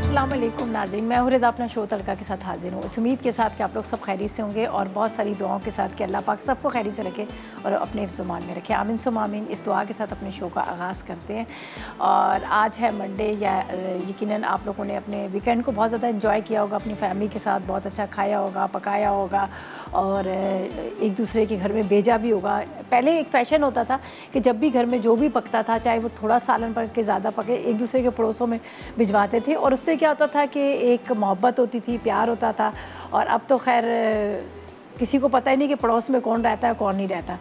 अस्सलाम वालेकुम नाज़रीन, मैं हूँ रिदा अपना शो तड़का के साथ हाजिर हूँ। इस उम्मीद के साथ कि आप लोग सब खैरियत से होंगे और बहुत सारी दुआओं के साथ कि अल्लाह पाक सबको खैरियत से रखे और अपने हिफ्ज़-ओ-मान में रखे। आमीन सुम्मा आमीन। इस दुआ के साथ अपने शो का आगाज़ करते हैं। और आज है मंडे, या यकीनन आप लोगों ने अपने वीकेंड को बहुत ज़्यादा इंजॉय किया होगा, अपनी फैमिली के साथ बहुत अच्छा खाया होगा, पकाया होगा और एक दूसरे के घर में भेजा भी होगा। पहले एक फ़ैशन होता था कि जब भी घर में जो भी पकता था, चाहे वो थोड़ा सालन पक के ज़्यादा पके, एक दूसरे के पड़ोसों में भिजवाते थे और उससे क्या होता था कि एक मोहब्बत होती थी, प्यार होता था। और अब तो खैर किसी को पता ही नहीं कि पड़ोस में कौन रहता है कौन नहीं रहता,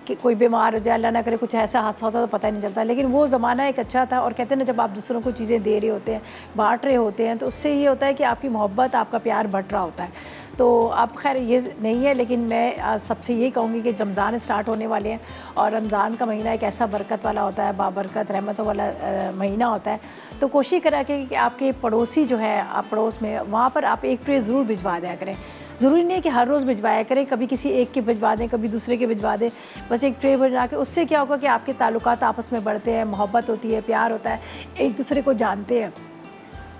कि कोई बीमार हो जाए, अल्लाह ना करे कुछ ऐसा हादसा होता तो पता ही नहीं चलता। लेकिन वो ज़माना एक अच्छा था। और कहते हैं ना, जब आप दूसरों को चीज़ें दे रहे होते हैं, बांट रहे होते हैं, तो उससे ये होता है कि आपकी मोहब्बत, आपका प्यार बढ़ रहा होता है। तो अब खैर ये नहीं है, लेकिन मैं सबसे यही कहूँगी कि रमज़ान स्टार्ट होने वाले हैं और रमज़ान का महीना एक ऐसा बरकत वाला होता है, बाबरकत रहमतों वाला महीना होता है। तो कोशिश करा कि आपके पड़ोसी जो है, आप पड़ोस में, वहाँ पर आप एक ट्रे ज़रूर भिजवा दिया करें। ज़रूरी नहीं है कि हर रोज़ भिजवाया करें, कभी किसी एक के भिजवा दें, कभी दूसरे के भिजवा दें, बस एक ट्रे बना के। उससे क्या होगा कि आपके ताल्लुकात आपस में बढ़ते हैं, मोहब्बत होती है, प्यार होता है, एक दूसरे को जानते हैं।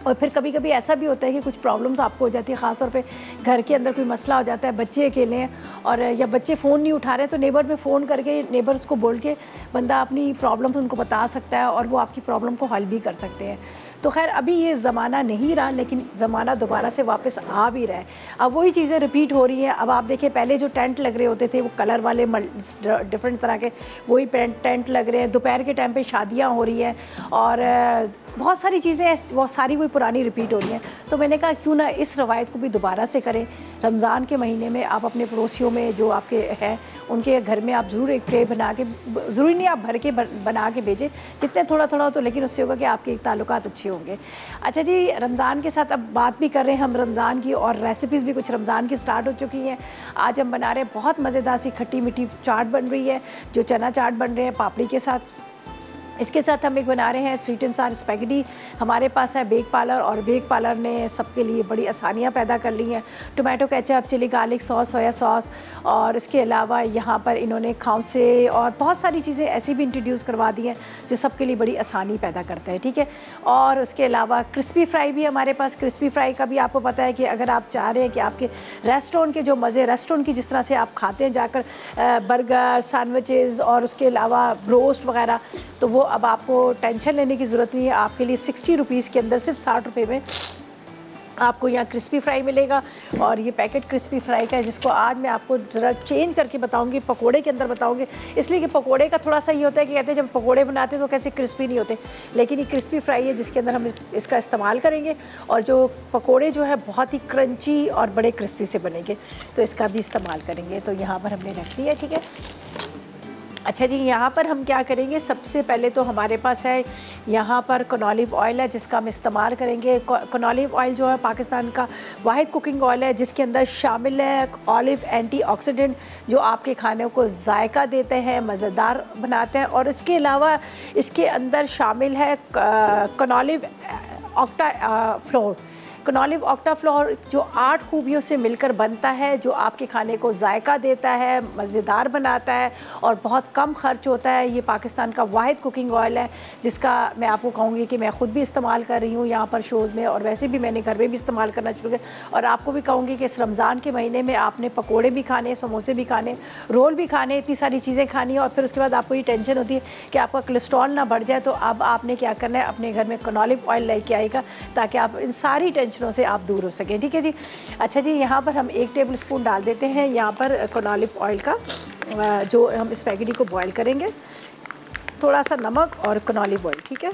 और फिर कभी कभी ऐसा भी होता है कि कुछ प्रॉब्लम्स आपको हो जाती है, ख़ासतौर पे घर के अंदर कोई मसला हो जाता है, बच्चे अकेले हैं और या बच्चे फ़ोन नहीं उठा रहे, तो नेबर में फ़ोन करके, नेबर्स को बोल के बंदा अपनी प्रॉब्लम्स उनको बता सकता है और वो आपकी प्रॉब्लम को हल भी कर सकते हैं। तो खैर अभी ये ज़माना नहीं रहा, लेकिन ज़माना दोबारा से वापस आ भी रहा है। अब वही चीज़ें रिपीट हो रही हैं। अब आप देखिए, पहले जो टेंट लग रहे होते थे वो कलर वाले डिफरेंट तरह के वही टेंट लग रहे हैं। दोपहर के टाइम पे शादियाँ हो रही हैं और बहुत सारी चीज़ें, वो सारी वही पुरानी रिपीट हो रही हैं। तो मैंने कहा क्यों ना इस रवायत को भी दोबारा से करें। रमज़ान के महीने में आप अपने पड़ोसियों में जो आपके हैं, उनके घर में आप ज़रूर एक ट्रे बना के, ज़रूरी नहीं आप भर के बना के भेजें, जितने थोड़ा थोड़ा तो, लेकिन उससे होगा कि आपके ताल्लुकात अच्छे होंगे। अच्छा जी, रमज़ान के साथ अब बात भी कर रहे हैं हम रमज़ान की, और रेसिपीज़ भी कुछ रमज़ान की स्टार्ट हो चुकी हैं। आज हम बना रहे हैं बहुत मज़ेदार सी खट्टी मीठी चाट बन रही है, जो चना चाट बन रहे हैं पापड़ी के साथ। इसके साथ हम एक बना रहे हैं स्वीट एंड सार स्पैगेटी। हमारे पास है बेक पार्लर, और बेक पार्लर ने सबके लिए बड़ी आसानियाँ पैदा कर ली हैं। Tomato ketchup, chilli garlic sauce, soya sauce, और इसके अलावा यहाँ पर इन्होंने खाउसे और बहुत सारी चीज़ें ऐसी भी इंट्रोड्यूस करवा दी हैं जो सबके लिए बड़ी आसानी पैदा करते हैं। ठीक है। और उसके अलावा क्रिस्पी फ्राई भी हमारे पास। क्रिस्पी फ्राई का भी आपको पता है कि अगर आप चाह रहे हैं कि आपके रेस्टोरेंट के जो मज़े, रेस्टोरेंट की जिस तरह से आप खाते हैं जाकर बर्गर, सैंडविचेज़ और उसके अलावा ब्रोस्ट वगैरह, तो वो अब आपको टेंशन लेने की ज़रूरत नहीं है। आपके लिए 60 रुपीज़ के अंदर, सिर्फ 60 रुपये में आपको यहाँ क्रिस्पी फ्राई मिलेगा। और ये पैकेट क्रिस्पी फ्राई का है, जिसको आज मैं आपको ज़रा चेंज करके बताऊँगी, पकोड़े के अंदर बताऊँगी। इसलिए कि पकोड़े का थोड़ा सा ये होता है कि कहते हैं जब पकोड़े बनाते हैं तो कैसे क्रिस्पी नहीं होते, लेकिन ये क्रिस्पी फ्राई है जिसके अंदर हम इसका इस्तेमाल करेंगे। और जो पकोड़े जो है बहुत ही क्रंची और बड़े क्रिस्पी से बनेंगे, तो इसका भी इस्तेमाल करेंगे। तो यहाँ पर हमने रख दिया। ठीक है। अच्छा जी, यहाँ पर हम क्या करेंगे, सबसे पहले तो हमारे पास है यहाँ पर कनॉलिव ऑयल है, जिसका हम इस्तेमाल करेंगे। कनॉलिव ऑयल जो है पाकिस्तान का वाहिद कुकिंग ऑयल है, जिसके अंदर शामिल है ऑलिव एंटीऑक्सीडेंट, जो आपके खाने को जायका देते हैं, मज़ेदार बनाते हैं। और इसके अलावा इसके अंदर शामिल है कनॉलिव ऑक्टा फ्लोर। कनॉलिव ऑक्टा फ्लोर जो 8 खूबियों से मिलकर बनता है, जो आपके खाने को जायका देता है, मज़ेदार बनाता है और बहुत कम खर्च होता है। ये पाकिस्तान का वाहिद कुकिंग ऑयल है, जिसका मैं आपको कहूँगी कि मैं ख़ुद भी इस्तेमाल कर रही हूँ यहाँ पर शोज़ में, और वैसे भी मैंने घर में भी इस्तेमाल करना शुरू किया। और आपको भी कहूँगी कि इस रमज़ान के महीने में आपने पकोड़े भी खाने, समोसे भी खाने, रोल भी खाने, इतनी सारी चीज़ें खानी है। और फिर उसके बाद आपको ये टेंशन होती है कि आपका कोलेस्ट्रॉल ना बढ़ जाए, तो अब आपने क्या करना है, अपने घर में कनॉलिव ऑयल लेके आएगा, ताकि आप इन सारी टेंशनों से आप दूर हो सकें। ठीक है जी। अच्छा जी, यहाँ पर हम 1 टेबल स्पून डाल देते हैं यहाँ पर कनॉलिव ऑयल का, जो हम स्पैगेटी को बॉईल करेंगे। थोड़ा सा नमक और कनॉलिव ऑयल। ठीक है।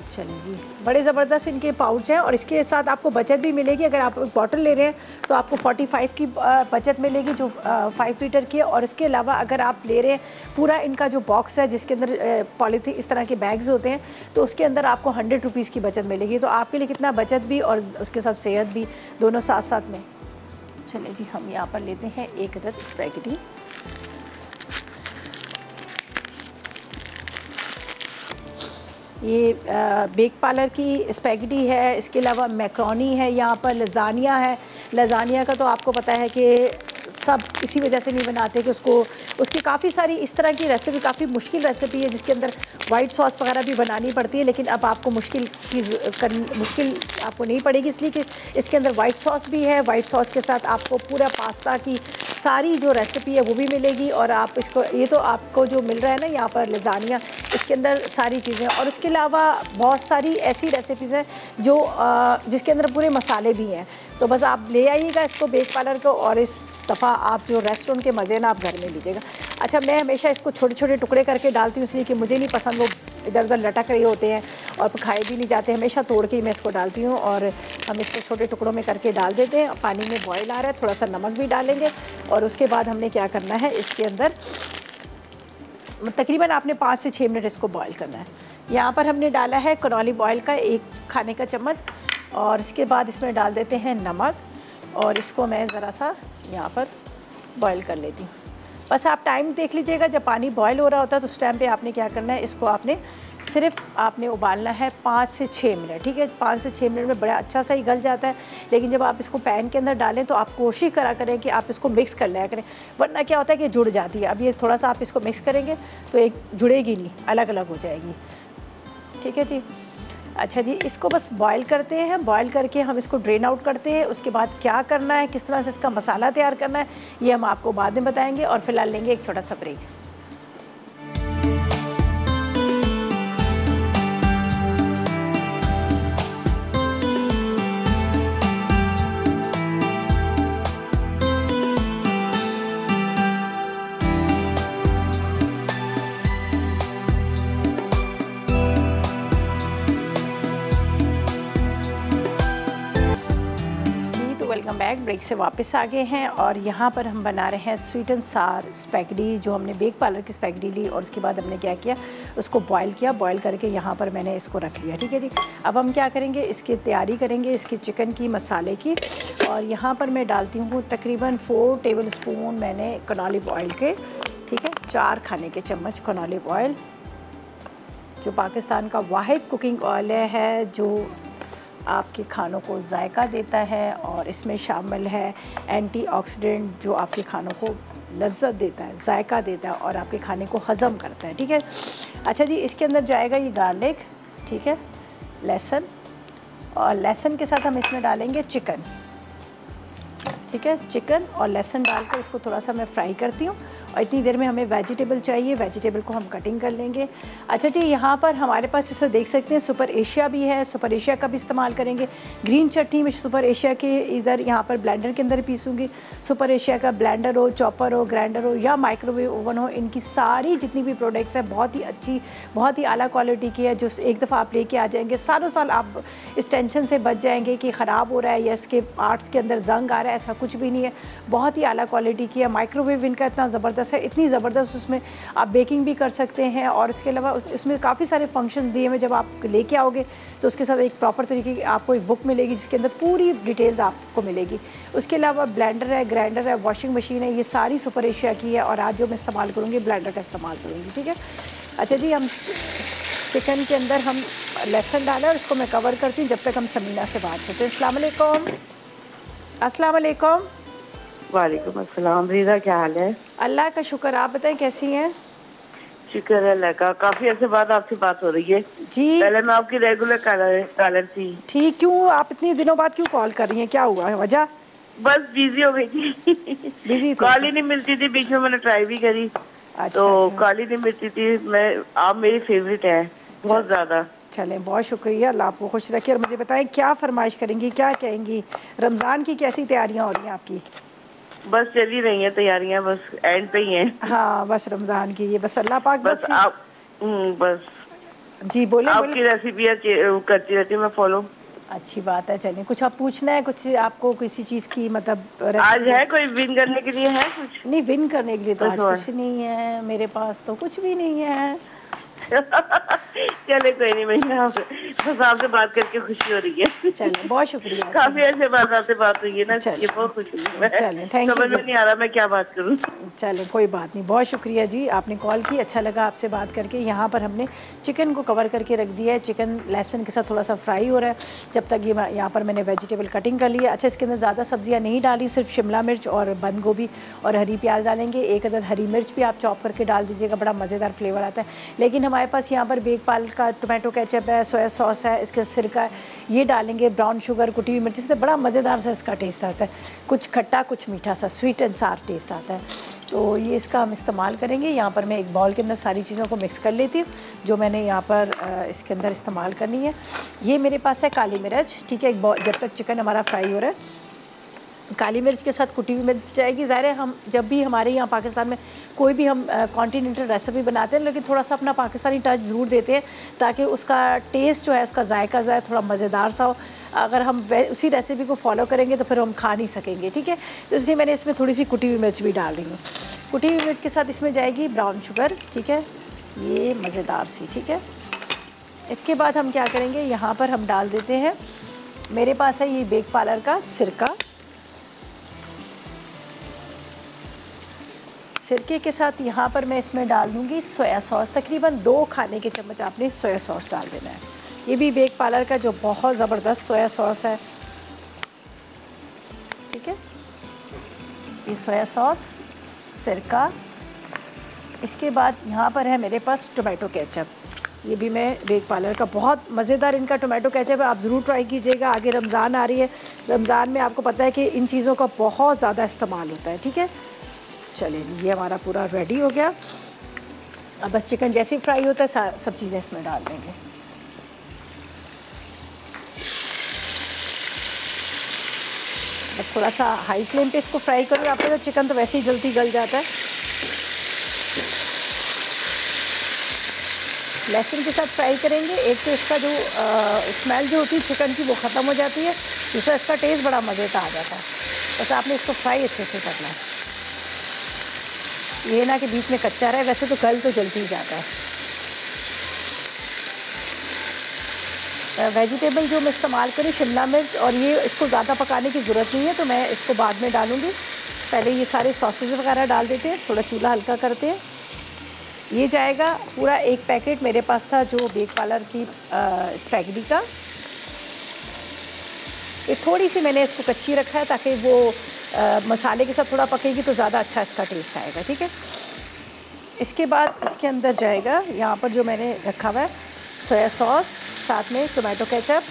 चलिए जी, बड़े ज़बरदस्त इनके पाउच हैं, और इसके साथ आपको बचत भी मिलेगी। अगर आप एक बॉटल ले रहे हैं तो आपको 45 की बचत मिलेगी, जो 5 लीटर की है। और इसके अलावा अगर आप ले रहे हैं पूरा इनका जो बॉक्स है, जिसके अंदर पॉलीथीन इस तरह के बैग्स होते हैं, तो उसके अंदर आपको 100 रुपीज़ की बचत मिलेगी। तो आपके लिए कितना बचत भी और उसके साथ सेहत भी, दोनों साथ साथ में। चलिए जी, हम यहाँ पर लेते हैं 1 अदद स्पैगेटी। ये बेक पार्लर की स्पैगेटी है। इसके अलावा मैक्रोनी है, यहाँ पर लजानिया है। लजानिया का तो आपको पता है कि सब इसी वजह से नहीं बनाते कि उसकी काफ़ी सारी इस तरह की रेसिपी, काफ़ी मुश्किल रेसिपी है जिसके अंदर वाइट सॉस वगैरह भी बनानी पड़ती है, लेकिन अब आपको मुश्किल आपको नहीं पड़ेगी, इसलिए कि इसके अंदर वाइट सॉस भी है। वाइट सॉस के साथ आपको पूरा पास्ता की सारी जो रेसिपी है वो भी मिलेगी, और आप इसको, ये तो आपको जो मिल रहा है ना यहाँ पर लजानिया, इसके अंदर सारी चीज़ें, और उसके अलावा बहुत सारी ऐसी रेसिपीज़ हैं जो जिसके अंदर पूरे मसाले भी हैं। तो बस आप ले आइएगा इसको बेक पार्लर को, और इस दफ़ा आप जो रेस्टोरेंट के मज़े ना आप घर में लीजिएगा। अच्छा, मैं हमेशा इसको छोटे छोटे टुकड़े करके डालती हूँ, इसलिए कि मुझे नहीं पसंद वो इधर उधर लटक रहे होते हैं और खाए भी नहीं जाते। हमेशा तोड़ के ही मैं इसको डालती हूँ, और हम इसको छोटे टुकड़ों में करके डाल देते हैं। पानी में बॉयल आ रहा है, थोड़ा सा नमक भी डालेंगे, और उसके बाद हमने क्या करना है, इसके अंदर तकरीबन आपने 5 से 6 मिनट इसको बॉयल करना है। यहाँ पर हमने डाला है कैनोली ऑयल का 1 खाने का चम्मच, और इसके बाद इसमें डाल देते हैं नमक, और इसको मैं ज़रा सा यहाँ पर बॉयल कर लेती हूँ। बस आप टाइम देख लीजिएगा, जब पानी बॉयल हो रहा होता है तो उस टाइम पे आपने क्या करना है, इसको आपने उबालना है 5 से 6 मिनट, ठीक है। 5 से 6 मिनट में बड़ा अच्छा सा ही गल जाता है। लेकिन जब आप इसको पैन के अंदर डालें तो आप कोशिश करा करें कि आप इसको मिक्स कर लिया करें, वरना क्या होता है कि जुड़ जाती है। अब ये थोड़ा सा आप इसको मिक्स करेंगे तो एक जुड़ेगी नहीं, अलग अलग हो जाएगी, ठीक है जी। अच्छा जी, इसको बस बॉयल करते हैं, बॉयल करके हम इसको ड्रेन आउट करते हैं। उसके बाद क्या करना है, किस तरह से इसका मसाला तैयार करना है, ये हम आपको बाद में बताएंगे, और फिलहाल लेंगे एक छोटा सा ब्रेक। वेलकम बैक, ब्रेक से वापस आ गए हैं, और यहाँ पर हम बना रहे हैं स्वीट एंड सार स्पैगेटी, जो हमने बेक पार्लर की स्पैगेटी ली, और उसके बाद हमने क्या किया, उसको बॉयल किया। बॉयल करके यहाँ पर मैंने इसको रख लिया, ठीक है जी। अब हम क्या करेंगे, इसकी तैयारी करेंगे इसकी चिकन की, मसाले की। और यहाँ पर मैं डालती हूँ तकरीबन 4 टेबल स्पून मैंने कैनोली ऑयल के, ठीक है, 4 खाने के चम्मच कैनोली ऑयल, जो पाकिस्तान का वाहिद कुकिंग ऑयल है जो आपके खानों को जायका देता है, और इसमें शामिल है एंटीऑक्सीडेंट जो आपके खानों को लज्जत देता है, जायका देता है, और आपके खाने को हज़म करता है, ठीक है। अच्छा जी, इसके अंदर जाएगा ये गार्लिक, ठीक है, लहसुन, और लहसुन के साथ हम इसमें डालेंगे चिकन, ठीक है। चिकन और लहसुन डालकर इसको थोड़ा सा मैं फ्राई करती हूँ, और इतनी देर में हमें वेजिटेबल चाहिए, वेजिटेबल को हम कटिंग कर लेंगे। अच्छा जी, यहाँ पर हमारे पास इसको देख सकते हैं सुपर एशिया भी है, सुपर एशिया का भी इस्तेमाल करेंगे। ग्रीन चटनी में सुपर एशिया के इधर यहाँ पर ब्लेंडर के अंदर पीसूँगी। सुपर एशिया का ब्लेंडर हो, चॉपर हो, ग्राइंडर हो, या माइक्रोवेव ओवन हो, इनकी सारी जितनी भी प्रोडक्ट्स हैं बहुत ही अच्छी, बहुत ही आला क्वालिटी की है, जो एक दफ़ा आप लेके आ जाएंगे, सालों साल आप इस टेंशन से बच जाएंगे कि ख़राब हो रहा है या इसके पार्ट्स के अंदर जंग आ रहा है, ऐसा कुछ भी नहीं है। बहुत ही आला क्वालिटी की है। माइक्रोवेव इनका इतना ज़बरदस्त है, इतनी ज़बरदस्त, उसमें आप बेकिंग भी कर सकते हैं, और इसके अलावा इसमें काफ़ी सारे फंक्शंस दिए हुए। जब आप लेके आओगे तो उसके साथ एक प्रॉपर तरीके की आपको एक बुक मिलेगी जिसके अंदर पूरी डिटेल्स आपको मिलेगी। उसके अलावा ब्लेंडर है, ग्राइंडर है, वॉशिंग मशीन है, ये सारी सुपर एशिया की है, और आज जो मैं इस्तेमाल करूँगी ब्लेंडर का इस्तेमाल करूँगी, ठीक है। अच्छा जी, हम चिकन के अंदर हम लहसुन डालें, और इसको मैं कवर करती हूँ जब तक हम समीना से बात करते हैं। अस्सलाम वालेकुम। अस्सलाम वालेकुम। वालेकुम अस्सलाम। रिदा, क्या हाल है? अल्लाह का शुक्र, आप बताएं कैसी हैं? शुक्र है अल्लाह का, काफी ऐसे बाद आपसे बात हो रही है जी। पहले मैं आपकी रेगुलर कॉलर थी। ठीक, क्यों आप इतनी दिनों बाद क्यों कॉल कर रही हैं, क्या हुआ है वजह? बस बिजी हो गई थी। बिजी कॉल ही नहीं मिलती थी, बीच में मैंने ट्राई भी करी। अच्छा, तो अच्छा। कॉल ही नहीं मिलती थी। आप मेरी फेवरेट है बहुत ज्यादा। चलें, बहुत शुक्रिया, अल्लाह आपको खुश रखे। और मुझे बताएं क्या फरमाइश करेंगी, क्या कहेंगी, रमज़ान की कैसी तैयारियां हो रही हैं आपकी? बस चल ही रही हैं तैयारियां, बस एंड पे ही हैं। हाँ, बस रमज़ान की, ये बस अल्लाह पाक बस आप बस जी बोले, आपकी रेसिपी करती रहती हूँ मैं फॉलो। अच्छी बात है। चलिए, कुछ आप पूछना है, कुछ आपको किसी चीज़ की मतलब आज है कोई विन करने के लिए? है कुछ? नहीं, विन करने के लिए तो आज कुछ नहीं है मेरे पास, तो कुछ भी नहीं है। चले कोई नहीं, मैं बस आपसे बात करके खुशी हो रही है। चलिए बहुत शुक्रिया। काफी ऐसे बात हुई है ना, ये बहुत खुश हूँ मैं। चलिए थैंक यू। समझ में नहीं आ रहा मैं क्या बात करूँ। चलें कोई बात नहीं, बहुत शुक्रिया जी आपने कॉल की, अच्छा लगा आपसे बात करके। यहाँ पर हमने चिकन को कवर करके रख दिया है, चिकन लहसुन के साथ थोड़ा सा फ्राई हो रहा है। जब तक ये यहाँ पर मैंने वेजिटेबल कटिंग कर ली है। अच्छा, इसके अंदर ज़्यादा सब्जियाँ नहीं डाली, सिर्फ शिमला मिर्च और बंद गोभी और हरी प्याज डालेंगे। एक अदद हरी मिर्च भी आप चॉप करके डाल दीजिएगा, बड़ा मज़ेदार फ्लेवर आता है। लेकिन हमारे पास यहाँ पर बेकपाल का टोमेटो केचप है, सोया सॉस है, इसके सिरका है, ये डालेंगे, ब्राउन शुगर, कुटी हुई मिर्ची से बड़ा मज़ेदार सा इसका टेस्ट आता है। कुछ खट्टा कुछ मीठा सा, स्वीट एंड सार टेस्ट आता है। तो ये इसका हम इस्तेमाल करेंगे। यहाँ पर मैं एक बाउल के अंदर सारी चीज़ों को मिक्स कर लेती हूँ जो मैंने यहाँ पर इसके अंदर इस्तेमाल करनी है। ये मेरे पास है काली मिर्च, ठीक है। एक बाउल, जब तक चिकन हमारा फ्राई हो रहा है, काली मिर्च के साथ कुटी हुई मिर्च जाएगी। ज़ाहिर है हम जब भी हमारे यहाँ पाकिस्तान में कोई भी हम कॉन्टिनेंटल रेसिपी बनाते हैं, लेकिन थोड़ा सा अपना पाकिस्तानी टच ज़रूर देते हैं ताकि उसका टेस्ट जो है, उसका जायका जो है थोड़ा मज़ेदार सा हो। अगर हम उसी रेसिपी को फॉलो करेंगे तो फिर हम खा नहीं सकेंगे, ठीक है। तो इसलिए मैंने इसमें थोड़ी सी कुटी हुई मिर्च भी डाल रही हूँ। कुटी हुई मिर्च के साथ इसमें जाएगी ब्राउन शुगर, ठीक है, ये मज़ेदार सी, ठीक है। इसके बाद हम क्या करेंगे, यहाँ पर हम डाल देते हैं, मेरे पास है ये बेक पार्लर का सिरका। सिरके के साथ यहाँ पर मैं इसमें डाल दूँगी सोया सॉस, तकरीबन 2 खाने के चम्मच आपने सोया सॉस डाल देना है। ये भी बेक पार्लर का जो बहुत ज़बरदस्त सोया सॉस है, ठीक है। ये सोया सॉस, सिरका। इसके बाद यहाँ पर है मेरे पास टोमेटो केचप, ये भी मैं बेक पार्लर का बहुत मज़ेदार इनका टोमेटो केचप है, आप ज़रूर ट्राई कीजिएगा। आगे रमज़ान आ रही है, रमज़ान में आपको पता है कि इन चीज़ों का बहुत ज़्यादा इस्तेमाल होता है, ठीक है। चलिए ये हमारा पूरा रेडी हो गया। अब बस चिकन जैसे ही फ्राई होता है सब चीज़ें इसमें डाल देंगे। अब थोड़ा सा हाई फ्लेम पे इसको फ्राई करो, आपका तो चिकन तो वैसे ही जल्दी गल जाता है। लहसुन के साथ फ्राई करेंगे, एक तो इसका जो स्मेल जो होती है चिकन की वो ख़त्म हो जाती है, दूसरा इसका टेस्ट बड़ा मज़ेदार आ जाता है। बस आपने इसको फ्राई अच्छे से करना है, ये ना कि बीच में कच्चा रहे, वैसे तो गल तो जल्दी ही जाता है। वेजिटेबल जो मैं इस्तेमाल करूँ शिमला मिर्च, और ये इसको ज़्यादा पकाने की ज़रूरत नहीं है, तो मैं इसको बाद में डालूँगी। पहले ये सारे सॉसेज वगैरह डाल देते हैं, थोड़ा चूल्हा हल्का करते हैं। ये जाएगा पूरा 1 पैकेट मेरे पास था जो बेक पार्लर की स्पैगेटी का। ये थोड़ी सी मैंने इसको कच्ची रखा है ताकि वो मसाले के साथ थोड़ा पकेगी तो ज़्यादा अच्छा इसका टेस्ट आएगा, ठीक है। इसके बाद इसके अंदर जाएगा यहाँ पर जो मैंने रखा हुआ है सोया सॉस, साथ में टोमेटो केचप,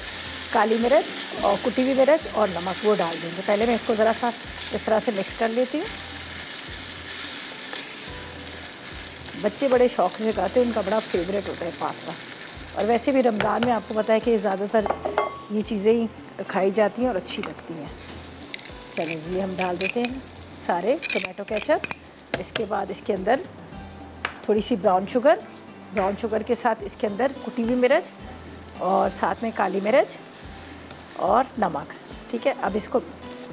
काली मिर्च और कुटी हुई मिर्च और नमक, वो डाल देंगे। पहले मैं इसको ज़रा सा इस तरह से मिक्स कर लेती हूँ। बच्चे बड़े शौक से खाते हैं, उनका बड़ा फेवरेट होता है पास्ता। और वैसे भी रमज़ान में आपको पता है कि ज़्यादातर ये चीज़ें ही खाई जाती हैं और अच्छी लगती हैं। चलिए ये हम डाल देते हैं सारे टोमेटो केचप। इसके बाद इसके अंदर थोड़ी सी ब्राउन शुगर के साथ इसके अंदर कुटी हुई मिर्च और साथ में काली मिर्च और नमक, ठीक है। अब इसको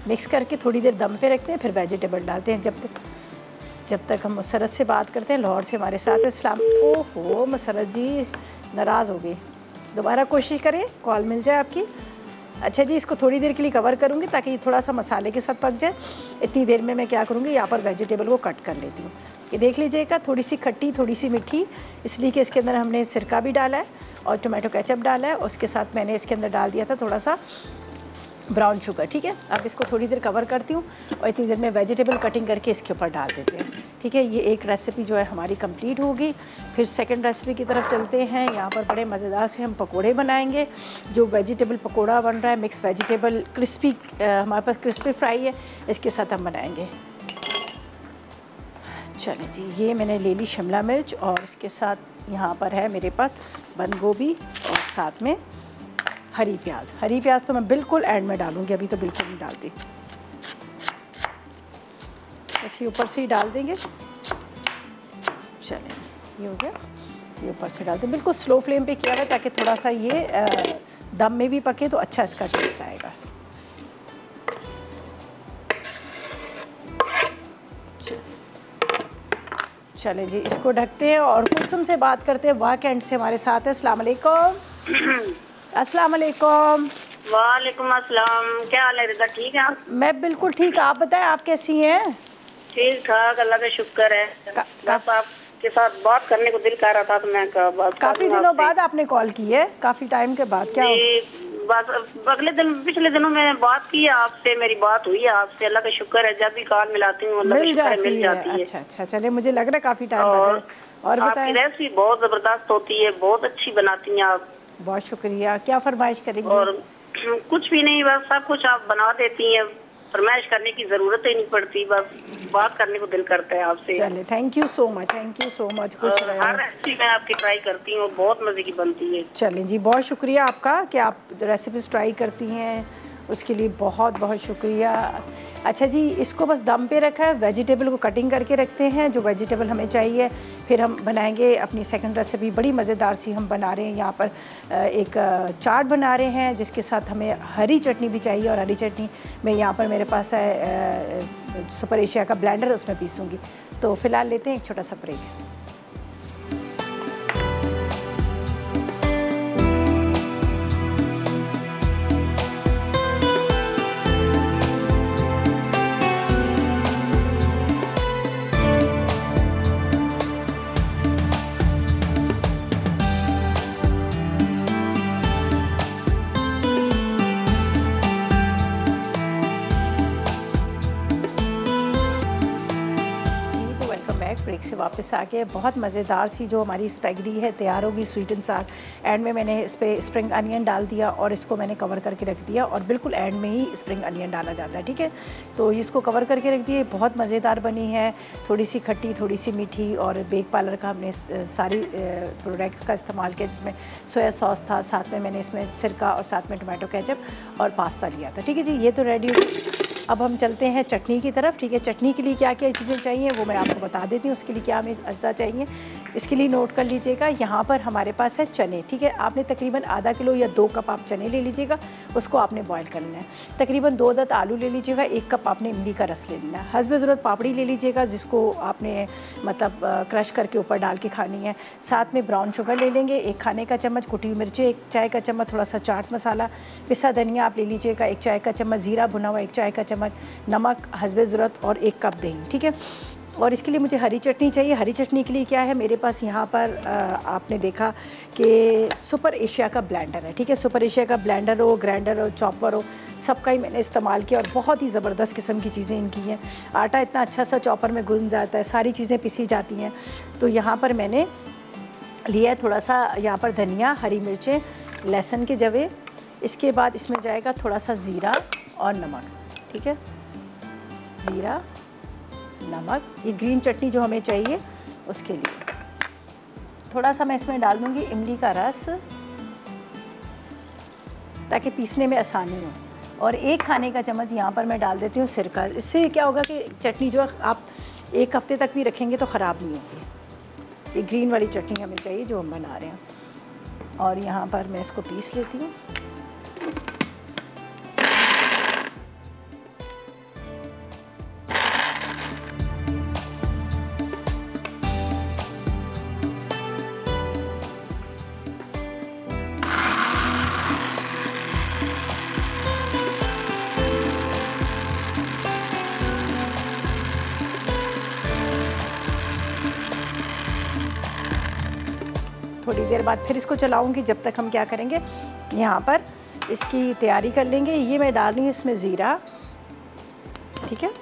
मिक्स करके थोड़ी देर दम पे रखते हैं, फिर वेजिटेबल डालते हैं। जब तक हम मसरत से बात करते हैं, लाहौर से हमारे साथ है सलाम। ओहो मसरत जी नाराज़ हो गई, दोबारा कोशिश करें, कॉल मिल जाए आपकी। अच्छा जी, इसको थोड़ी देर के लिए कवर करूँगी ताकि थोड़ा सा मसाले के साथ पक जाए। इतनी देर में मैं क्या करूँगी, यहाँ पर वेजिटेबल को कट कर लेती हूँ। ये देख लीजिएगा, थोड़ी सी खट्टी थोड़ी सी मीठी, इसलिए कि इसके अंदर हमने सिरका भी डाला है और टोमेटो केचप डाला है, और उसके साथ मैंने इसके अंदर डाल दिया था थोड़ा सा ब्राउन शुगर, ठीक है। अब इसको थोड़ी देर कवर करती हूँ और इतनी देर में वेजिटेबल कटिंग करके इसके ऊपर डाल देते हैं, ठीक है। ये एक रेसिपी जो है हमारी कंप्लीट होगी। फिर सेकंड रेसिपी की तरफ चलते हैं। यहाँ पर बड़े मज़ेदार से हम पकोड़े बनाएंगे। जो वेजिटेबल पकोड़ा बन रहा है, मिक्स वेजिटेबल क्रिस्पी, हमारे पास क्रिस्पी फ्राई है, इसके साथ हम बनाएंगे। चलिए जी, ये मैंने ले ली शिमला मिर्च और इसके साथ यहाँ पर है मेरे पास बंद गोभी और साथ में हरी प्याज तो मैं बिल्कुल एंड में डालूंगी, अभी तो बिल्कुल नहीं डालती, ऐसे ऊपर से ही डाल देंगे। चलें, ये हो गया, ये ऊपर से डाल दें, बिल्कुल स्लो फ्लेम पे किया हुआ है ताकि थोड़ा सा ये दम में भी पके तो अच्छा इसका टेस्ट आएगा। चलें जी, इसको ढकते हैं और कुलसुम से बात करते हैं। वाह कैंट से हमारे साथ है। अस्सलाम वालेकुम। अस्सलाम वालेकुम। वालेकुम अस्सलाम। क्या हाल है रिदा, ठीक है? मैं बिल्कुल ठीक, आप बताएं आप कैसी हैं? ठीक ठाक, अल्लाह का शुक्र है। बस आपके साथ बात करने को दिल कर रहा था तो मैं बात काफ़ी दिनों बाद आपने कॉल की है, काफ़ी टाइम के बाद। क्या बस अगले दिन पिछले दिनों में बात की है आपसे, मेरी बात हुई है आपसे। अल्लाह का शुक्र है, जब भी कॉल मिलाती हूँ मिल जाती है। अच्छा अच्छा, चलिए मुझे लग रहा है काफ़ी टाइम बाद। और आपकी रेसिपी बहुत ज़बरदस्त होती है, बहुत अच्छी बनाती हैं आप। बहुत शुक्रिया। क्या फरमाइश करेंगी? और कुछ भी नहीं, बस सब कुछ आप बना देती हैं, फरमाइश करने की जरूरत ही नहीं पड़ती, बस बात करने को दिल करता है आपसे। चलिए, thank you so much, thank you so much. खुश रहें। हर रेसिपी मैं आपकी ट्राई करती हूँ, बहुत मज़े की बनती है। चलें जी, बहुत शुक्रिया आपका कि आप रेसिपीज़ ट्राई करती हैं, उसके लिए बहुत बहुत शुक्रिया। अच्छा जी, इसको बस दम पे रखा है, वेजिटेबल को कटिंग करके रखते हैं, जो वेजिटेबल हमें चाहिए। फिर हम बनाएंगे अपनी सेकंड रेसिपी, बड़ी मज़ेदार सी हम बना रहे हैं। यहाँ पर एक चाट बना रहे हैं जिसके साथ हमें हरी चटनी भी चाहिए, और हरी चटनी में यहाँ पर मेरे पास है सुपर एशिया का ब्लेंडर, उसमें पीसूँगी। तो फ़िलहाल लेते हैं एक छोटा सा ब्रेक। ब्रेक से वापस आ गए। बहुत मज़ेदार सी जो हमारी स्पैगेटी है तैयार होगी, स्वीट एंड सार। एंड में मैंने इस पर स्प्रिंग अनियन डाल दिया और इसको मैंने कवर करके रख दिया, और बिल्कुल एंड में ही स्प्रिंग अनियन डाला जाता है, ठीक है। तो इसको कवर करके रख दिए। बहुत मज़ेदार बनी है, थोड़ी सी खट्टी, थोड़ी सी मीठी, और बेक पार्लर का हमने सारी प्रोडक्ट्स का इस्तेमाल किया, जिसमें सोया सॉस था, साथ में मैंने इसमें सिरका और साथ में टमाटो केचप और पास्ता लिया था, ठीक है जी। ये तो रेडी हो। अब हम चलते हैं चटनी की तरफ, ठीक है। चटनी के लिए क्या क्या चीज़ें चाहिए वो मैं आपको बता देती हूँ। उसके लिए क्या हमें अज्जा चाहिए, इसके लिए नोट कर लीजिएगा। यहाँ पर हमारे पास है चने, ठीक है। आपने तकरीबन आधा किलो या 2 कप आप चने ले लीजिएगा, उसको आपने बॉईल कर लेना है। तकरीबन 2 अदद आलू ले लीजिएगा, 1 कप आपने इमली का रस ले लेना है। हस्ब ज़रूरत पापड़ी ले लीजिएगा, जिसको आपने मतलब क्रश करके ऊपर डाल के खानी है। साथ में ब्राउन शुगर ले लेंगे, 1 खाने का चम्मच, कुटी हुई मिर्चें 1 चाय का चम्मच, थोड़ा सा चाट मसाला, पिसा धनिया आप ले लीजिएगा 1 चाय का चम्मच, ज़ीरा भुना हुआ 1 चाय का चम्मच, नमक हस्बे ज़रूरत, और 1 कप दही, ठीक है। और इसके लिए मुझे हरी चटनी चाहिए। हरी चटनी के लिए क्या है मेरे पास यहाँ पर आपने देखा कि सुपर एशिया का ब्लेंडर है, ठीक है। सुपर एशिया का ब्लेंडर हो, ग्राइंडर हो, चॉपर हो, सबका ही मैंने इस्तेमाल किया, और बहुत ही ज़बरदस्त किस्म की चीज़ें इनकी हैं। आटा इतना अच्छा सा चॉपर में घुल जाता है, सारी चीज़ें पिसी जाती हैं। तो यहाँ पर मैंने लिया है थोड़ा सा यहाँ पर धनिया, हरी मिर्चें, लहसुन के जवे। इसके बाद इसमें जाएगा थोड़ा सा ज़ीरा और नमक, ठीक है। ज़ीरा, नमक, ये ग्रीन चटनी जो हमें चाहिए उसके लिए। थोड़ा सा मैं इसमें डाल दूँगी इमली का रस, ताकि पीसने में आसानी हो। और 1 खाने का चम्मच यहाँ पर मैं डाल देती हूँ सिरका। इससे क्या होगा कि चटनी जो आप 1 हफ्ते तक भी रखेंगे तो ख़राब नहीं होगी। ये ग्रीन वाली चटनी हमें चाहिए जो हम बना रहे हैं। और यहाँ पर मैं इसको पीस लेती हूँ। थोड़ी देर बाद फिर इसको चलाऊंगी, जब तक हम क्या करेंगे यहाँ पर इसकी तैयारी कर लेंगे। ये मैं डाल रही हूँ इसमें ज़ीरा, ठीक है।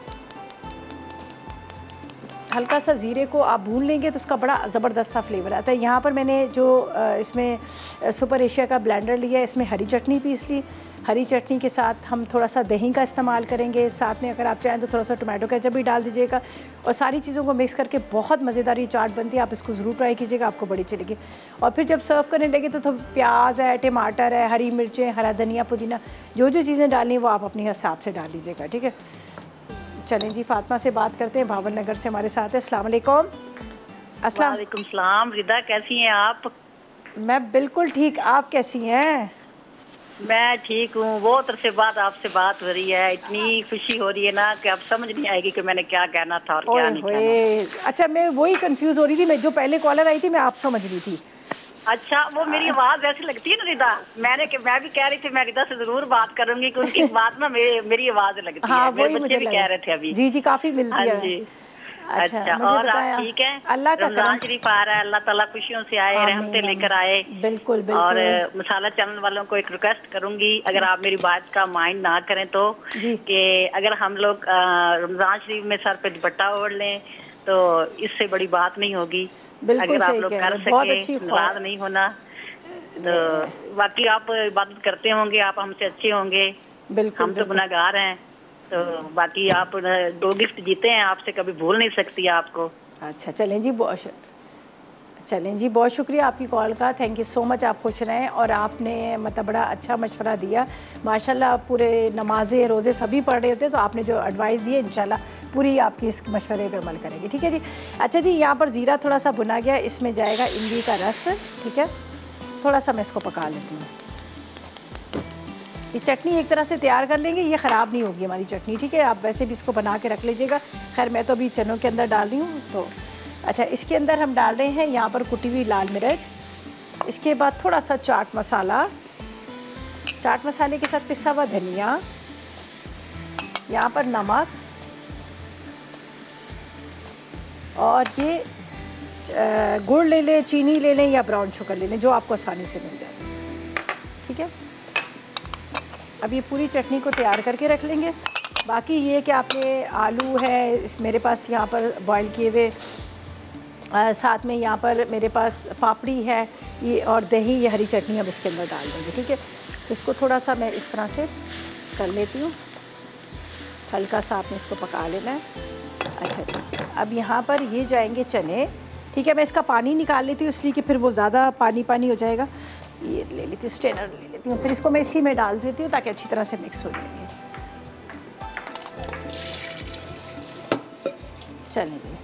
हल्का सा ज़ीरे को आप भून लेंगे तो उसका बड़ा ज़बरदस्त सा फ्लेवर आता है। यहाँ पर मैंने जो इसमें सुपर एशिया का ब्लेंडर लिया है, इसमें हरी चटनी पीस ली। हरी चटनी के साथ हम थोड़ा सा दही का इस्तेमाल करेंगे, साथ में अगर आप चाहें तो थोड़ा सा टमाटो केचप भी डाल दीजिएगा, और सारी चीज़ों को मिक्स करके बहुत मज़ेदार ये चाट बनती है। आप इसको ज़रूर ट्राई कीजिएगा, आपको बड़ी चलेगी। और फिर जब सर्व करने लगे तो प्याज है, टमाटर है, हरी मिर्चें, हरा धनिया, पुदीना, जो जो चीज़ें डालनी है वो आप अपने हिसाब से डाल लीजिएगा, ठीक है। चलें जी, फातिमा से बात करते हैं, भावन नगर से हमारे साथ है। अस्सलाम वालेकुम। अस्सलाम वालेकुम सलाम। रिदा कैसी हैं आप? मैं बिल्कुल ठीक, आप कैसी हैं? मैं ठीक हूँ। बहुत अरसे बाद आपसे बात हो रही है, इतनी खुशी हो रही है ना कि अब समझ नहीं आएगी कि मैंने क्या कहना था और क्या नहीं कहना। अच्छा, मैं वही कंफ्यूज हो रही थी, मैं जो पहले कॉलर आई थी मैं आप समझ रही थी। अच्छा, वो मेरी आवाज ऐसी लगती है ना रिदा, मैं भी कह रही थी मैं रिदा से जरूर बात करूंगी कि उनकी बात ना मेरी आवाज लगती है। मेरे बच्चे भी कह रहे थे अभी। जी जी, काफी मिलती है। जी। अच्छा, अच्छा, और आप ठीक है? अल्लाह का रमजान शरीफ आ रहा है, अल्लाह ताला खुशियों से आए, रहमतें लेकर आए। बिल्कुल बिल्कुल। और मसाला चैनल वालों को एक रिक्वेस्ट करूंगी, अगर आप मेरी बात का माइंड ना करें तो, कि अगर हम लोग रमजान शरीफ में सर पे दुपट्टा ओढ़ लें तो इससे बड़ी बात नहीं होगी। अगर आप लोग कर सके, नाराज नहीं होना। तो बाकी आप इबादत करते होंगे, आप हमसे अच्छे होंगे, हम तो गुनाहगार हैं। तो बाकी आप 2 गिफ्ट जीते हैं, आपसे कभी भूल नहीं सकती आपको। अच्छा, चलें जी, बहुत शुक्रिया आपकी कॉल का, थैंक यू सो मच। आप खुश रहें। और आपने मतलब बड़ा अच्छा मशवरा दिया माशाल्लाह। आप पूरे नमाज़े रोज़े सभी पढ़ रहे होते, तो आपने जो एडवाइस दी है इंशाल्लाह पूरी आपकी इस मशवरे पे अमल करेंगे। ठीक है जी। अच्छा जी, यहाँ पर ज़ीरा थोड़ा सा भुना गया, इसमें जाएगा इमली का रस। ठीक है, थोड़ा सा मैं इसको पका लेती हूँ। ये चटनी एक तरह से तैयार कर लेंगे, ये ख़राब नहीं होगी हमारी चटनी। ठीक है, आप वैसे भी इसको बना के रख लीजिएगा। खैर मैं तो अभी चनों के अंदर डाल रही हूँ। तो अच्छा, इसके अंदर हम डाल रहे हैं यहाँ पर कुटी हुई लाल मिर्च, इसके बाद थोड़ा सा चाट मसाला, चाट मसाले के साथ पिसा हुआ धनिया, यहाँ पर नमक, और ये गुड़ ले लें, चीनी ले लें या ब्राउन शुगर ले लें, जो आपको आसानी से मिल जाए। ठीक है, अब ये पूरी चटनी को तैयार करके रख लेंगे। बाकी ये कि आपने आलू है इस मेरे पास यहाँ पर बॉईल किए हुए, साथ में यहाँ पर मेरे पास पापड़ी है ये, और दही, ये हरी चटनी अब इसके अंदर डाल देंगे। ठीक है, तो इसको थोड़ा सा मैं इस तरह से कर लेती हूँ, हल्का सा आपने इसको पका लेना है। अच्छा जी, अब यहाँ पर ये जाएंगे चने। ठीक है, मैं इसका पानी निकाल लेती हूँ इसलिए कि फिर वो ज़्यादा पानी हो जाएगा। ये ले लेती हूँ, स्ट्रेनर ले लेती हूँ, फिर इसको मैं इसी में डाल देती हूँ ताकि अच्छी तरह से मिक्स हो जाएंगे। चलिए जी,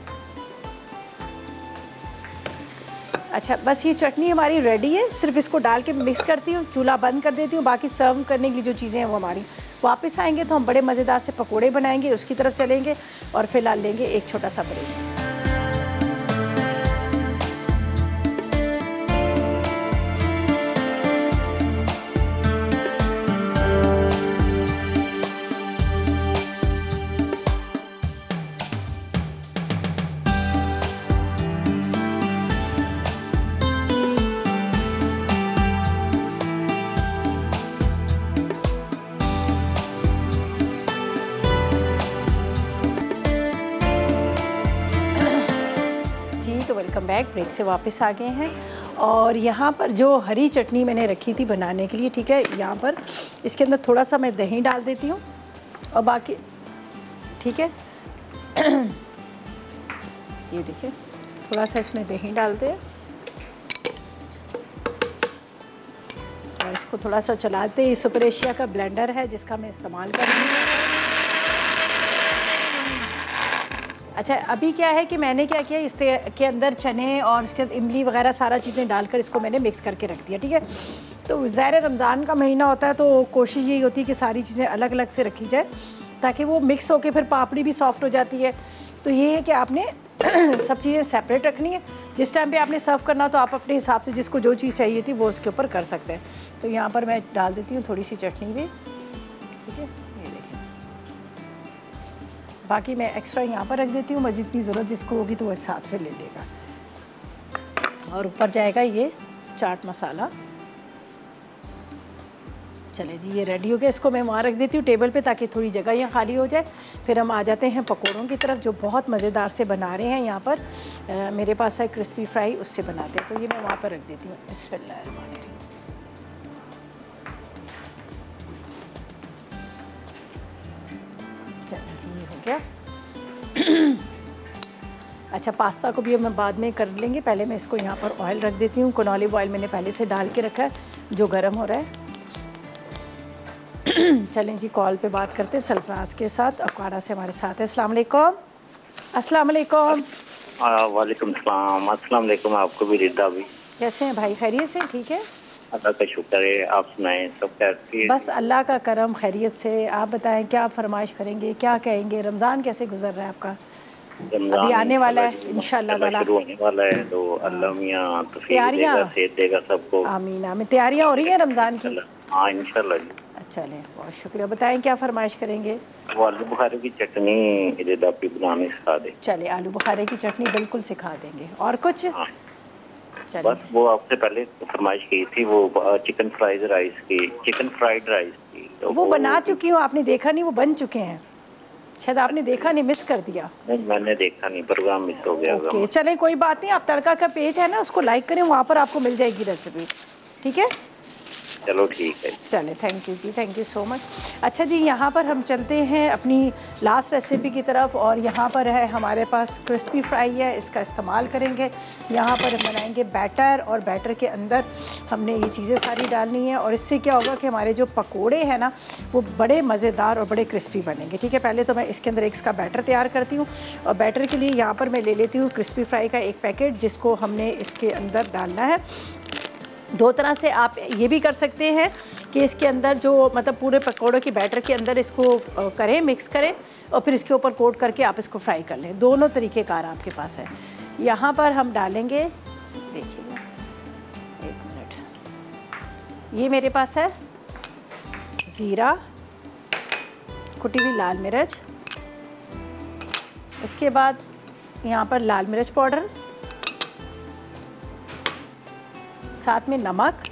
अच्छा बस ये चटनी हमारी रेडी है, सिर्फ इसको डाल के मिक्स करती हूँ, चूल्हा बंद कर देती हूँ। बाकी सर्व करने की जो चीज़ें हैं वो हमारी वापस आएंगे तो हम बड़े मज़ेदार से पकोड़े बनाएंगे, उसकी तरफ चलेंगे। और फिलहाल लेंगे एक छोटा सा ब्रेक। वेलकम बैक, ब्रेक से वापस आ गए हैं। और यहाँ पर जो हरी चटनी मैंने रखी थी बनाने के लिए, ठीक है, यहाँ पर इसके अंदर थोड़ा सा मैं दही डाल देती हूँ और बाकी ठीक है ये देखिए थोड़ा सा इसमें दही डालते हैं और इसको थोड़ा सा चलाते हैं। सुपर एशिया का ब्लेंडर है जिसका मैं इस्तेमाल कर रही हूँ। अच्छा, अभी क्या है कि मैंने क्या किया, इसके अंदर चने और इसके अंदर इमली वगैरह सारा चीज़ें डालकर इसको मैंने मिक्स करके रख दिया। ठीक है, तो ज़ाहिर रमज़ान का महीना होता है तो कोशिश यही होती है कि सारी चीज़ें अलग अलग से रखी जाए ताकि वो मिक्स होकर फिर पापड़ी भी सॉफ्ट हो जाती है। तो ये है कि आपने सब चीज़ें सेपरेट रखनी है। जिस टाइम पे आपने सर्व करना तो आप अपने हिसाब से जिसको जो चीज़ चाहिए थी वो उसके ऊपर कर सकते हैं। तो यहाँ पर मैं डाल देती हूँ थोड़ी सी चटनी भी, ठीक है, ये देखिए। बाकी मैं एक्स्ट्रा यहाँ पर रख देती हूँ, मैं जितनी ज़रूरत जिसको होगी तो वो हिसाब से ले लेगा। और ऊपर जाएगा ये चाट मसाला। चले जी, ये रेडी हो गया। इसको मैं वहाँ रख देती हूँ टेबल पे ताकि थोड़ी जगह यहाँ खाली हो जाए। फिर हम आ जाते हैं पकौड़ों की तरफ जो बहुत मज़ेदार से बना रहे हैं। यहाँ पर मेरे पास है क्रिस्पी फ्राई, उससे बनाते हैं। तो ये मैं वहाँ पर रख देती हूँ। बिस्मिल्लाहिर्रहमानिर्रहीम। चलिए जी, ये हो गया। अच्छा, पास्ता को भी हम बाद में कर लेंगे। पहले मैं इसको यहाँ पर ऑयल रख देती हूँ। ऑलिव ऑयल मैंने पहले से डाल के रखा है जो गर्म हो रहा है। चलें जी, कॉल पे बात करते हैं सरफराज के साथ। अकाड़ा से हमारे साथ है। अस्सलाम वालेकुम। अस्सलाम वालेकुम। वालेकुम सलाम। अस्सलाम वालेकुम। आपको भी, रिदा भी। कैसे हैं भाई? खैरियत से? ठीक है, अल्लाह का शुक्र है। आप सुनाएं, सब कैसे हैं? बस अल्लाह का करम, खैरियत से। आप बताएं क्या फरमाइश करेंगे, क्या कहेंगे? रमज़ान कैसे गुजर रहा है आपका? अभी आने वाला है इंशाल्लाह ताला, शुरू होने वाला है, तो अल्लाह मियां तैयारियां सेहत देगा सबको। आमीन आमीन। तैयारियां हो रही हैं रमज़ान की? हाँ इंशाल्लाह जी। चलें, बहुत शुक्रिया। बताएं क्या फरमाइश करेंगे? वो आलू बुखारे की चटनी इधर आप बनाने सिखा दे। चले, आलू बुखारे की चटनी बिल्कुल सिखा देंगे। और कुछ? हाँ। चलिए। बस वो आपसे पहले फरमाइश की थी वो चिकन फ्राइड राइस की, तो वो बना चुकी हूँ, आपने देखा नहीं, वो बन चुके हैं, शायद आपने देखा नहीं, मिस कर दिया। नहीं मैंने देखा नहीं, प्रोग्राम मिस हो गया। ओके चलें, कोई बात नहीं, आप तड़का का पेज है ना उसको लाइक करें, वहाँ पर आपको मिल जाएगी रेसिपी, ठीक है? चलो ठीक है। चले, थैंक यू जी, थैंक यू सो मच। अच्छा जी, यहाँ पर हम चलते हैं अपनी लास्ट रेसिपी की तरफ, और यहाँ पर है हमारे पास क्रिस्पी फ्राई है, इसका इस्तेमाल करेंगे। यहाँ पर हम बनाएंगे बैटर, और बैटर के अंदर हमने ये चीज़ें सारी डालनी है, और इससे क्या होगा कि हमारे जो पकोड़े हैं ना वो बड़े मज़ेदार और बड़े क्रिस्पी बनेंगे, ठीक है? पहले तो मैं इसके अंदर इसका बैटर तैयार करती हूँ, और बैटर के लिए यहाँ पर मैं ले लेती हूँ क्रिस्पी फ्राई का एक पैकेट, जिसको हमने इसके अंदर डालना है। दो तरह से आप ये भी कर सकते हैं कि इसके अंदर जो मतलब पूरे पकौड़ों की बैटर के अंदर इसको करें, मिक्स करें, और फिर इसके ऊपर कोट करके आप इसको फ्राई कर लें। दोनों तरीक़ेकार आपके पास है। यहाँ पर हम डालेंगे, देखिए एक मिनट, ये मेरे पास है ज़ीरा, कुटी हुई लाल मिर्च, इसके बाद यहाँ पर लाल मिर्च पाउडर, साथ में नमक,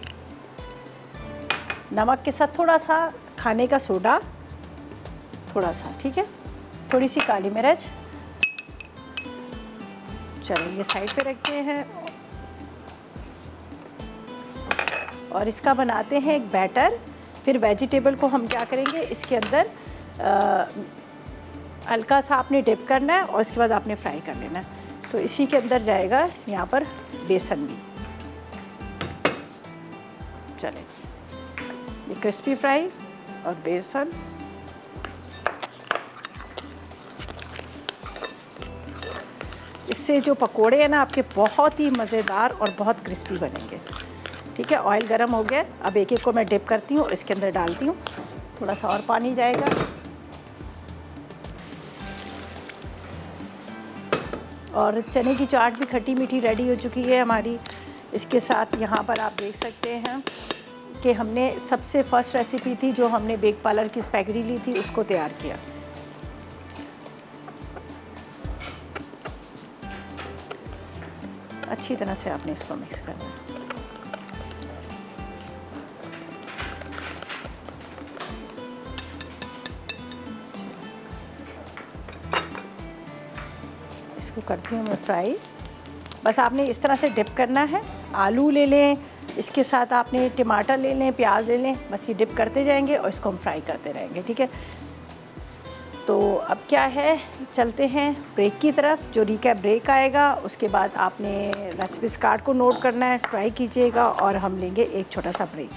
नमक के साथ थोड़ा सा खाने का सोडा, थोड़ा सा, ठीक है? थोड़ी सी काली मिर्च। चलिए ये साइड पे रखते हैं, और इसका बनाते हैं एक बैटर। फिर वेजिटेबल को हम क्या करेंगे, इसके अंदर हल्का सा आपने डिप करना है, और इसके बाद आपने फ्राई कर लेना है। तो इसी के अंदर जाएगा यहाँ पर बेसन भी। चले, ये क्रिस्पी फ्राई और बेसन, इससे जो पकोड़े हैं ना आपके बहुत ही मज़ेदार और बहुत क्रिस्पी बनेंगे, ठीक है? ऑयल गरम हो गया, अब एक एक को मैं डिप करती हूँ और इसके अंदर डालती हूँ। थोड़ा सा और पानी जाएगा, और चने की चाट भी खट्टी मीठी रेडी हो चुकी है हमारी। इसके साथ यहाँ पर आप देख सकते हैं कि हमने सबसे फर्स्ट रेसिपी थी जो हमने बेक पार्लर की स्पैगेटी ली थी, उसको तैयार किया। अच्छी तरह से आपने इसको मिक्स करना है। इसको करती हूँ मैं फ्राई। बस आपने इस तरह से डिप करना है। आलू ले लें, इसके साथ आपने टमाटर ले लें, प्याज ले लें, बस ये डिप करते जाएंगे और इसको हम फ्राई करते रहेंगे, ठीक है? तो अब क्या है, चलते हैं ब्रेक की तरफ। जो रिकैप ब्रेक आएगा उसके बाद आपने रेसिपीज कार्ड को नोट करना है, ट्राई कीजिएगा, और हम लेंगे एक छोटा सा ब्रेक।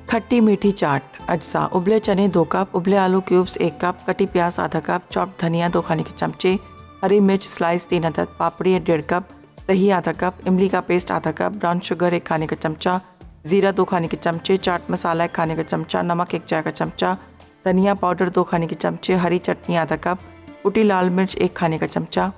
खट्टी मीठी चाट अज्जा: उबले चने 2 कप, उबले आलू क्यूब्स 1 कप, कटी प्याज आधा कप, चॉप्ड धनिया 2 खाने के चमचे, हरी मिर्च स्लाइस 3 अदद, पापड़ी 1.5 कप, दही आधा कप, इमली का पेस्ट आधा कप, ब्राउन शुगर 1 खाने का चमचा, ज़ीरा 2 खाने के चमचे, चाट मसाला 1 खाने का चमचा, नमक 1 चाय का चमचा, धनिया पाउडर 2 खाने के चमचे, हरी चटनी आधा कप, कुटी लाल मिर्च 1 खाने का चमचा।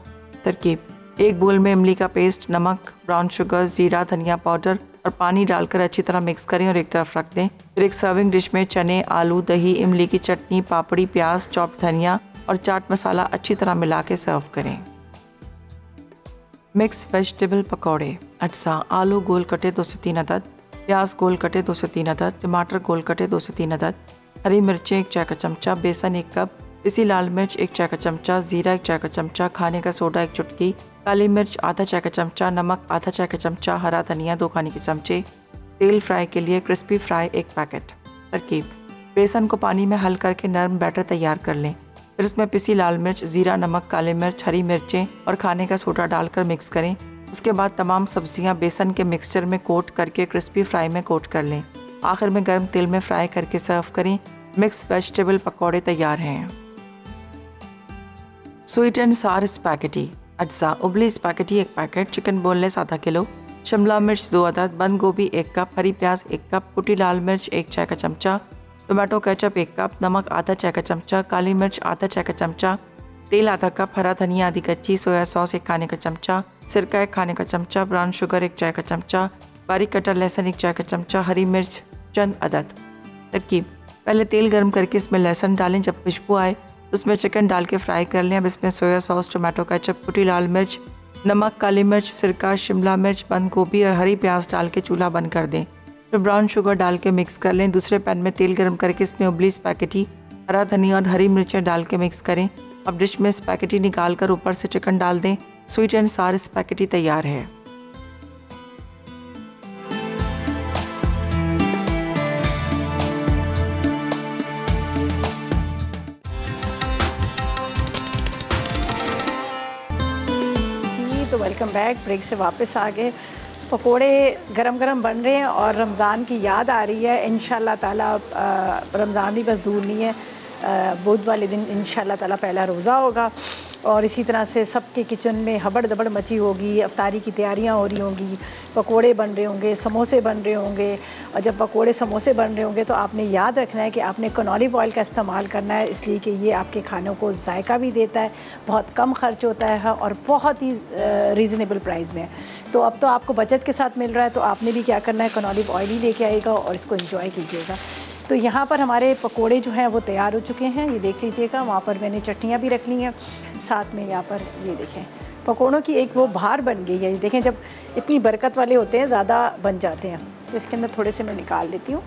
तरकीब: एक बोल में इमली का पेस्ट, नमक, ब्राउन शुगर, ज़ीरा, धनिया पाउडर और पानी डालकर अच्छी तरह मिक्स करें और एक तरफ रख दें। फिर एक सर्विंग डिश में चने, आलू, दही, इमली की चटनी, पापड़ी, प्याज, चॉप्ड धनिया और चाट मसाला अच्छी तरह मिला के सर्व करें। मिक्स वेजिटेबल पकौड़े अज्जा: आलू गोल कटे 2 से 3 अदद, प्याज गोल कटे 2 से 3 अदद, टमाटर गोल कटे 2 से 3 अदद, हरी मिर्चें 1 चाय का चमचा, बेसन 1 कप, पिसी लाल मिर्च 1 चाय का चमचा, ज़ीरा 1 चाय का चमचा, खाने का सोडा 1 चुटकी, काली मिर्च आधा चाय का चमचा, नमक आधा चाय का चमचा, हरा धनिया 2 खाने के चमचे, तेल फ्राई के लिए क्रिस्पी फ्राई 1 पैकेट। तरकीब: बेसन को पानी में हल करके नरम बैटर तैयार कर लें। फिर इसमें पिसी लाल मिर्च, ज़ीरा, नमक, काली मिर्च, हरी मिर्चें और खाने का सोडा डालकर मिक्स करें। उसके बाद तमाम सब्जियां बेसन के मिक्सचर में कोट करके क्रिस्पी फ्राई में कोट कर लें। आखिर में गर्म तेल में फ्राई करके सर्व करें। मिक्स वेजिटेबल पकौड़े तैयार हैं। स्वीट एंड सार स्पैगेटी। अज्जा उबली स्पैगेटी 1 पैकेट, चिकन बोनलेस आधा किलो, शिमला मिर्च 2 अदद, बंद गोभी 1 कप, हरी प्याज 1 कप, कुटी लाल मिर्च 1 चाय का चमचा, टोमेटो केचप 1 कप, नमक आधा चाय का चमचा, काली मिर्च आधा चाय का चमचा, तेल आधा कप, हरा धनिया आधी कच्ची, सोया सॉस 1 खाने का चमचा, सिरका 1 खाने का चमचा, ब्राउन शुगर 1 चाय का चमचा, बारीक कटा लहसुन 1 चाय का चमचा, हरी मिर्च चंद अदद। तरकीब: पहले तेल गर्म करके इसमें लहसुन डालें, जब खुशबू आए तो उसमें चिकन डाल के फ्राई कर लें। अब इसमें सोया सॉस, टोमेटो केचप, कुटी लाल मिर्च, नमक, काली मिर्च, सिरका, शिमला मिर्च, बंद गोभी और हरी प्याज डाल के चूल्हा बंद कर दें। फिर ब्राउन शुगर डाल के मिक्स कर लें। दूसरे पैन में तेल गर्म करके इसमें उबली स्पैगेटी, हरा धनिया और हरी मिर्चें डाल के मिक्स करें। अब डिश में स्पैगेटी निकाल कर ऊपर से चिकन डाल दें। स्वीट एंड सार स्पैगेटी तैयार है। तो वेलकम बैक। ब्रेक से वापस आ गए। पकोड़े गरम गरम बन रहे हैं और रमज़ान की याद आ रही है। इंशाल्लाह ताला रमज़ान भी बस दूर नहीं है। बुध वाले दिन इंशाल्लाह ताला पहला रोज़ा होगा और इसी तरह से सबके किचन में हबड़ दबड़ मची होगी। अफ्तारी की तैयारियां हो रही होंगी, पकोड़े बन रहे होंगे, समोसे बन रहे होंगे। और जब पकोड़े समोसे बन रहे होंगे तो आपने याद रखना है कि आपने कनौली ऑयल का इस्तेमाल करना है, इसलिए कि ये आपके खानों को जायका भी देता है, बहुत कम खर्च होता है और बहुत ही रीज़नेबल प्राइस में। तो अब तो आपको बचत के साथ मिल रहा है, तो आपने भी क्या करना है, कनौली ऑयल ही लेके आएगा और इसको एंजॉय कीजिएगा। तो यहाँ पर हमारे पकोड़े जो हैं वो तैयार हो चुके हैं, ये देख लीजिएगा। वहाँ पर मैंने चटनियाँ भी रख ली हैं साथ में। यहाँ पर ये देखें पकोड़ों की एक वो भार बन गई है। ये देखें, जब इतनी बरकत वाले होते हैं ज़्यादा बन जाते हैं। तो इसके अंदर थोड़े से मैं निकाल लेती हूँ।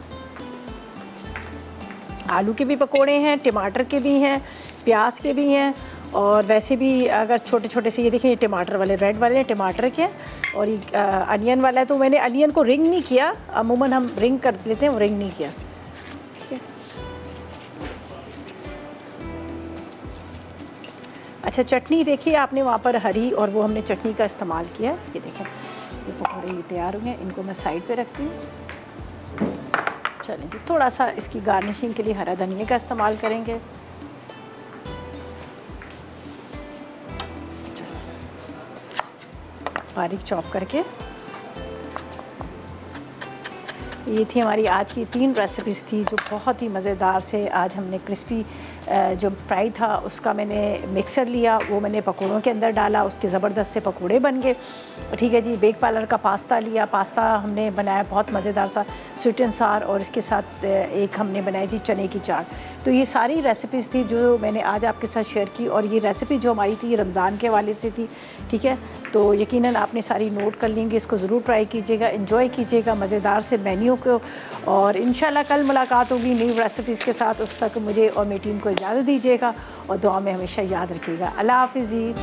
आलू के भी पकोड़े हैं, टमाटर के भी हैं, प्याज के भी हैं और वैसे भी अगर छोटे छोटे से, ये देखें, ये टमाटर वाले रेड वाले टमाटर के हैं और ये अनियन वाला है। तो मैंने अनियन को रिंग नहीं किया, अमूमन हम रिंग कर लेते हैं, वो रिंग नहीं किया। अच्छा, चटनी देखिए आपने वहाँ पर हरी और वो हमने चटनी का इस्तेमाल किया। ये देखें, ये पकौड़े ये तैयार हुए हैं, इनको मैं साइड पे रखती हूँ। चलें जी, थोड़ा सा इसकी गार्निशिंग के लिए हरा धनिया का इस्तेमाल करेंगे। बारीक चॉप करके। ये थी हमारी आज की 3 रेसिपीज़ थी जो बहुत ही मज़ेदार से। आज हमने क्रिस्पी जो फ्राई था उसका मैंने मिक्सर लिया, वो मैंने पकोड़ों के अंदर डाला, उसके ज़बरदस्त से पकोड़े बन गए। ठीक है जी। बेक पार्लर का पास्ता लिया, पास्ता हमने बनाया बहुत मज़ेदार सा, स्वीट एंड सार, और इसके साथ एक हमने बनाई थी चने की चाट। तो ये सारी रेसिपीज़ थी जो मैंने आज आपके साथ शेयर की और ये रेसिपी जो हमारी थी रमज़ान के हवाले से थी। ठीक है, तो यकीनन आपने सारी नोट कर लेंगे, इसको ज़रूर ट्राई कीजिएगा, एंजॉय कीजिएगा मज़ेदार से मेन्यू को। और इंशाल्लाह कल मुलाकात होगी नई रेसिपीज़ के साथ। उस तक मुझे और मेरी टीम को इजाज़त दीजिएगा और दुआ में हमेशा याद रखिएगा। अल्लाह हाफ़िज़ जी।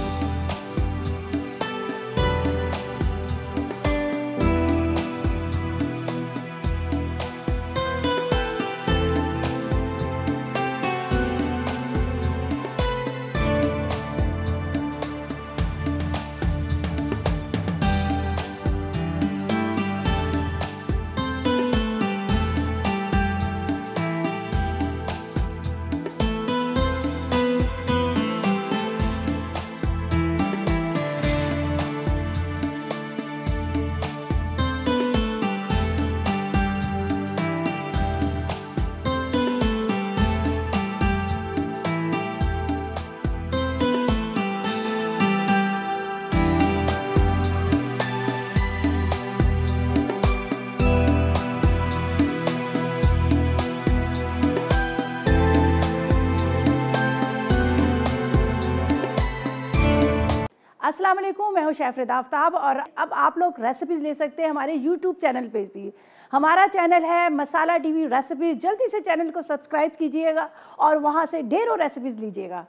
अस्सलाम वालेकुम, मैं हूं शेफ रिदा आफ्ताब और अब आप लोग रेसिपीज़ ले सकते हैं हमारे यूट्यूब चैनल पे भी। हमारा चैनल है मसाला टीवी रेसिपीज़। जल्दी से चैनल को सब्सक्राइब कीजिएगा और वहां से ढेरों रेसिपीज़ लीजिएगा।